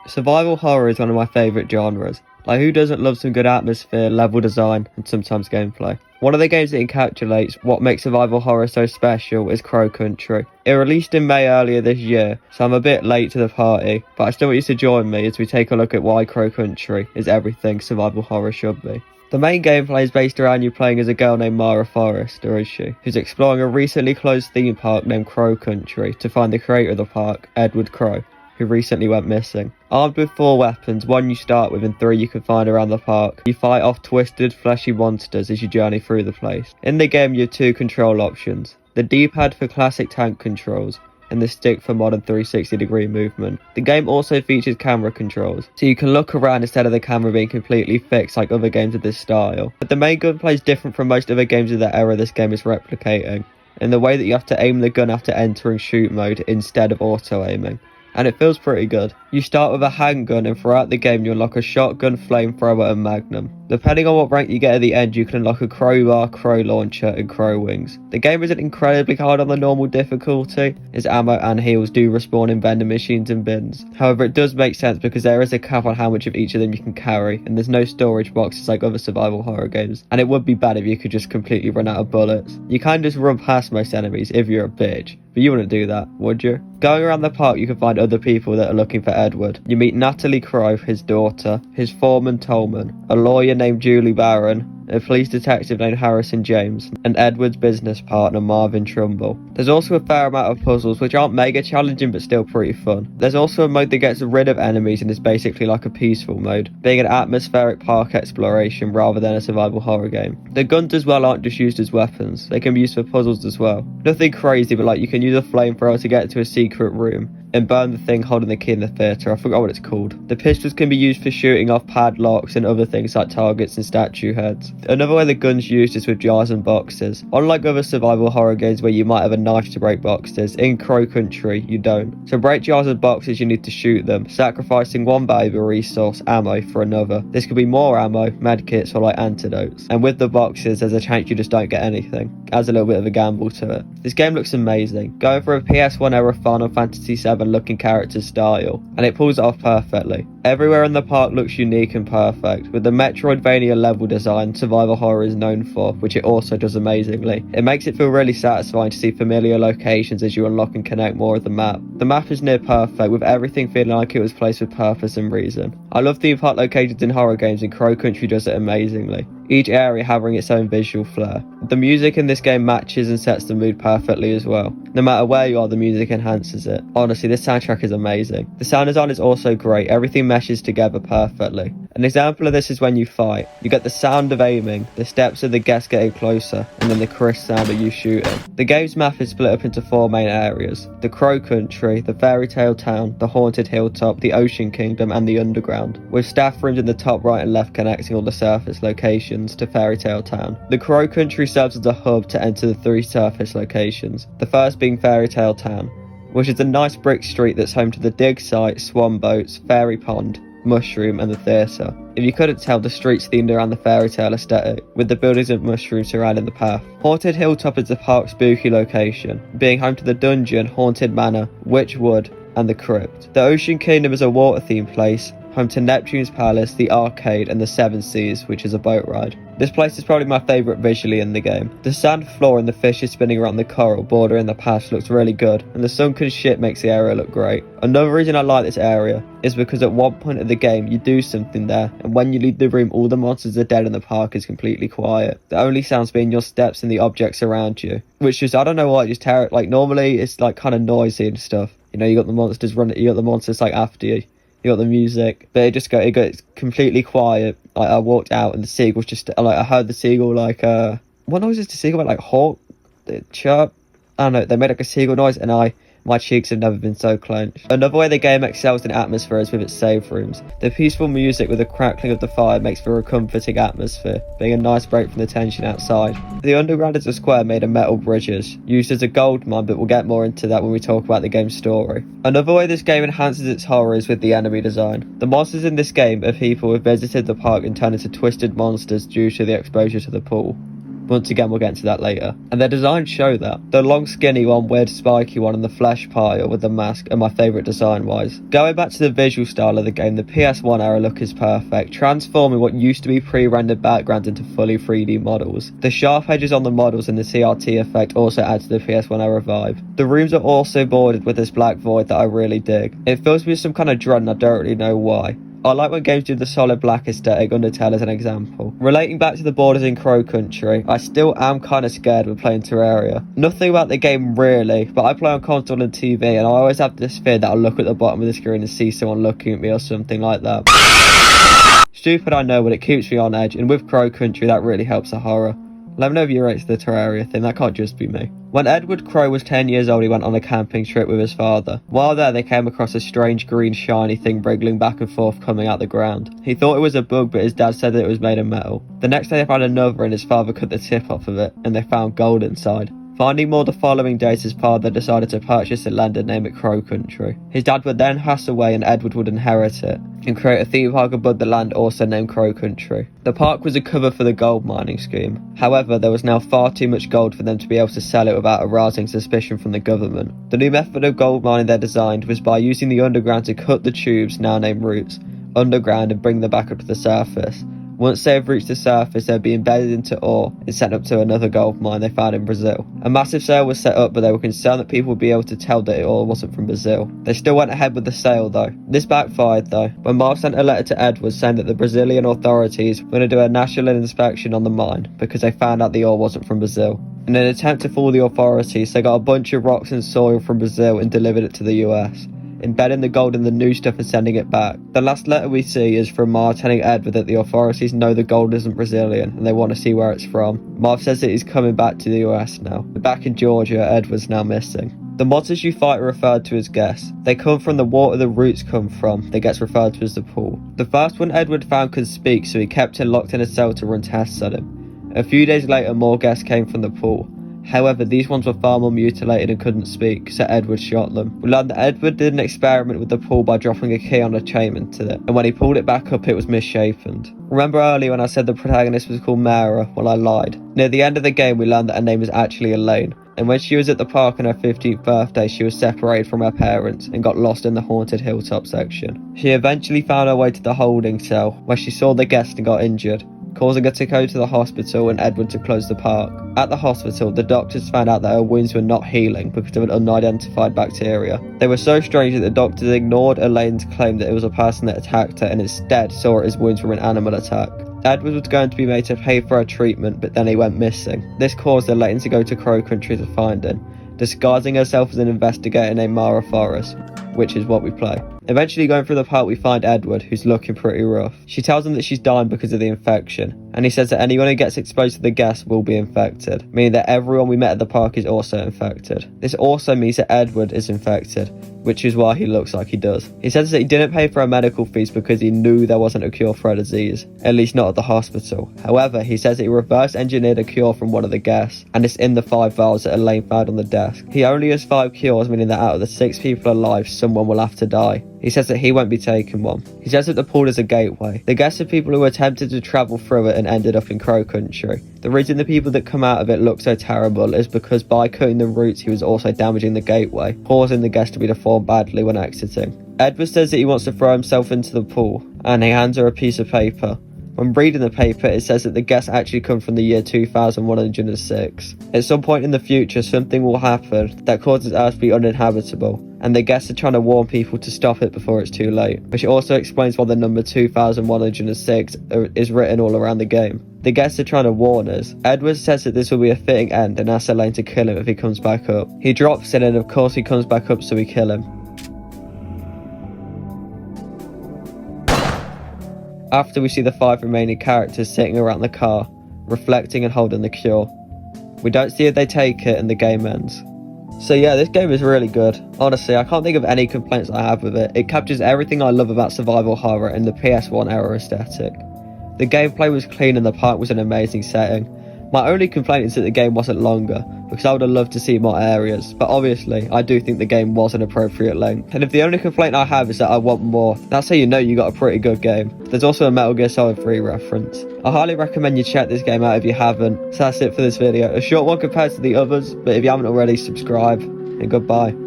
Survival horror is one of my favourite genres. Like, who doesn't love some good atmosphere, level design, and sometimes gameplay? One of the games that encapsulates what makes survival horror so special is Crow Country. It released in May earlier this year, so I'm a bit late to the party, but I still want you to join me as we take a look at why Crow Country is everything survival horror should be. The main gameplay is based around you playing as a girl named Mara Forrest, or is she, who's exploring a recently closed theme park named Crow Country to find the creator of the park, Edward Crow, who recently went missing. Armed with 4 weapons, 1 you start with and 3 you can find around the park, you fight off twisted, fleshy monsters as you journey through the place. In the game you have 2 control options, the D-pad for classic tank controls, and the stick for modern 360 degree movement. The game also features camera controls, so you can look around instead of the camera being completely fixed like other games of this style. But the main gunplay is different from most other games of the era this game is replicating, in the way that you have to aim the gun after entering shoot mode instead of auto-aiming. And it feels pretty good. You start with a handgun and throughout the game you unlock a shotgun, flamethrower and magnum. Depending on what rank you get at the end you can unlock a crowbar, crow launcher and crow wings. The game isn't incredibly hard on the normal difficulty, as ammo and heals do respawn in vending machines and bins. However, it does make sense because there is a cap on how much of each of them you can carry, and there's no storage boxes like other survival horror games, and it would be bad if you could just completely run out of bullets. You can just run past most enemies if you're a bitch, but you wouldn't do that, would you? Going around the park you can find other people that are looking for Edward. You meet Natalie Crow, his daughter, his foreman Tolman, a lawyer named Julie Barron, a police detective named Harrison James, and Edward's business partner Marvin Trumbull. There's also a fair amount of puzzles which aren't mega challenging but still pretty fun. There's also a mode that gets rid of enemies and is basically like a peaceful mode, being an atmospheric park exploration rather than a survival horror game. The guns as well aren't just used as weapons, they can be used for puzzles as well. Nothing crazy, but like you can use a flamethrower to get to a secret room and burn the thing holding the key in the theatre. I forgot what it's called. The pistols can be used for shooting off padlocks and other things like targets and statue heads. Another way the gun's used is with jars and boxes. Unlike other survival horror games where you might have a knife to break boxes, in Crow Country you don't. To break jars and boxes you need to shoot them, sacrificing one valuable resource, ammo, for another. This could be more ammo, medkits or like antidotes. And with the boxes there's a chance you just don't get anything. Adds a little bit of a gamble to it. This game looks amazing, going for a PS1 era Final Fantasy VII looking character style, and it pulls it off perfectly. Everywhere in the park looks unique and perfect, with the Metroidvania level design survival horror is known for, which it also does amazingly. It makes it feel really satisfying to see familiar locations as you unlock and connect more of the map. The map is near perfect, with everything feeling like it was placed with purpose and reason. I love theme park locations in horror games and Crow Country does it amazingly, each area having its own visual flair. The music in this game matches and sets the mood perfectly as well. No matter where you are, the music enhances it. Honestly, this soundtrack is amazing. The sound design is also great, everything meshes together perfectly. An example of this is when you fight. You get the sound of aiming, the steps of the guests getting closer, and then the crisp sound of you shooting. The game's map is split up into 4 main areas: the Crow Country, the Fairy Tale Town, the Haunted Hilltop, the Ocean Kingdom, and the Underground, with staff rooms in the top right and left connecting all the surface locations to Fairy Tale Town. The Crow Country serves as a hub to enter the 3 surface locations, the first being Fairy Tale Town, which is a nice brick street that's home to the dig site, swan boats, fairy pond, mushroom and the theatre. If you couldn't tell, the street's themed around the fairy tale aesthetic, with the buildings and mushrooms surrounding the path. Haunted Hilltop is the park's spooky location, being home to the dungeon, Haunted Manor, Witch Wood and the Crypt. The Ocean Kingdom is a water themed place, home to Neptune's Palace, the Arcade and the Seven Seas, which is a boat ride. This place is probably my favourite visually in the game. The sand floor and the fishes spinning around the coral bordering the path looks really good, and the sunken ship makes the area look great. Another reason I like this area is because at one point of the game you do something there, and when you leave the room all the monsters are dead and the park is completely quiet. The only sounds being your steps and the objects around you, which just, I don't know why, just like normally it's like kind of noisy and stuff. You know, you got the monsters running, you got the monsters like after you. You got the music, but it got completely quiet. Like I walked out and the seagulls just like I heard the seagull like what noise is the seagull make? Like hawk, chirp. I don't know. They made like a seagull noise, and my cheeks have never been so clenched. Another way the game excels in atmosphere is with its save rooms. The peaceful music with the crackling of the fire makes for a comforting atmosphere, being a nice break from the tension outside. The underground is a square made of metal bridges, used as a gold mine, but we'll get more into that when we talk about the game's story. Another way this game enhances its horror is with the enemy design. The monsters in this game are people who have visited the park and turned into twisted monsters due to the exposure to the pool. Once again, we'll get into that later. And their designs show that. The long skinny one, weird spiky one, and the flesh pile with the mask are my favourite design wise. Going back to the visual style of the game, the PS1 era look is perfect, transforming what used to be pre-rendered backgrounds into fully 3D models. The sharp edges on the models and the CRT effect also add to the PS1 era vibe. The rooms are also bordered with this black void that I really dig. It fills me with some kind of dread and I don't really know why. I like when games do the solid black aesthetic, Undertale as an example. Relating back to the borders in Crow Country, I still am kind of scared when playing Terraria. Nothing about the game really, but I play on console and TV and I always have this fear that I'll look at the bottom of the screen and see someone looking at me or something like that. Stupid I know, but it keeps me on edge, and with Crow Country that really helps the horror. Let me know if you rate the Terraria thing, that can't just be me. When Edward Crow was 10 years old, he went on a camping trip with his father. While there, they came across a strange green shiny thing wriggling back and forth coming out the ground. He thought it was a bug, but his dad said that it was made of metal. The next day they found another and his father cut the tip off of it, and they found gold inside. Finding more the following days, his father decided to purchase the land and name it Crow Country. His dad would then pass away and Edward would inherit it and create a theme park above the land also named Crow Country. The park was a cover for the gold mining scheme. However, there was now far too much gold for them to be able to sell it without arousing suspicion from the government. The new method of gold mining they designed was by using the underground to cut the tubes, now named routes, underground and bring them back up to the surface. Once they have reached the surface, they'd be embedded into ore and sent up to another gold mine they found in Brazil. A massive sale was set up, but they were concerned that people would be able to tell that it all wasn't from Brazil. They still went ahead with the sale though. This backfired though, when Marv sent a letter to Edward saying that the Brazilian authorities were going to do a national inspection on the mine because they found out the ore wasn't from Brazil. In an attempt to fool the authorities, they got a bunch of rocks and soil from Brazil and delivered it to the US. Embedding the gold in the new stuff and sending it back. The last letter we see is from Marv telling Edward that the authorities know the gold isn't Brazilian and they want to see where it's from. Marv says that he's coming back to the US now. Back in Georgia, Edward's now missing. The monsters you fight are referred to as guests. They come from the water the roots come from, that gets referred to as the pool. The first one Edward found could speak, so he kept him locked in a cell to run tests on him. A few days later, more guests came from the pool. However, these ones were far more mutilated and couldn't speak, so Edward shot them. We learned that Edward did an experiment with the pool by dropping a key on a chain into it, and when he pulled it back up it was misshapen. Remember earlier when I said the protagonist was called Mara? Well, I lied. Near the end of the game we learned that her name was actually Elaine, and when she was at the park on her 15th birthday she was separated from her parents and got lost in the haunted hilltop section. She eventually found her way to the holding cell, where she saw the guest and got injured, causing her to go to the hospital and Edward to close the park. At the hospital, the doctors found out that her wounds were not healing because of an unidentified bacteria. They were so strange that the doctors ignored Elaine's claim that it was a person that attacked her and instead saw it as wounds from an animal attack. Edward was going to be made to pay for her treatment, but then he went missing. This caused Elaine to go to Crow Country to find him, disguising herself as an investigator named Mara Forrest, which is what we play. Eventually going through the park we find Edward, who's looking pretty rough. She tells him that she's dying because of the infection, and he says that anyone who gets exposed to the gas will be infected, meaning that everyone we met at the park is also infected. This also means that Edward is infected, which is why he looks like he does. He says that he didn't pay for her medical fees because he knew there wasn't a cure for her disease, at least not at the hospital. However, he says that he reverse engineered a cure from one of the gas, and it's in the 5 vials that Elaine found on the desk. He only has 5 cures, meaning that out of the 6 people alive, someone will have to die. He says that he won't be taking one. He says that the pool is a gateway. The guests are people who attempted to travel through it and ended up in Crow Country. The reason the people that come out of it look so terrible is because by cutting the roots he was also damaging the gateway, causing the guests to be deformed badly when exiting. Edward says that he wants to throw himself into the pool, and he hands her a piece of paper. When reading the paper, it says that the guests actually come from the year 2106. At some point in the future, something will happen that causes Earth to be uninhabitable, and the guests are trying to warn people to stop it before it's too late, which also explains why the number 2106 is written all around the game. The guests are trying to warn us. Edward says that this will be a fitting end and asks Elaine to kill him if he comes back up. He drops it and of course he comes back up, so we kill him. After we see the 5 remaining characters sitting around the car, reflecting and holding the cure. We don't see if they take it and the game ends. So yeah, this game is really good. Honestly, I can't think of any complaints I have with it. It captures everything I love about survival horror in the PS1 era aesthetic. The gameplay was clean and the park was an amazing setting. My only complaint is that the game wasn't longer, because I would have loved to see more areas, but obviously I do think the game was an appropriate length. And if the only complaint I have is that I want more, that's how you know you got a pretty good game. There's also a Metal Gear Solid 3 reference. I highly recommend you check this game out if you haven't. So that's it for this video. A short one compared to the others, but if you haven't already, subscribe, and goodbye.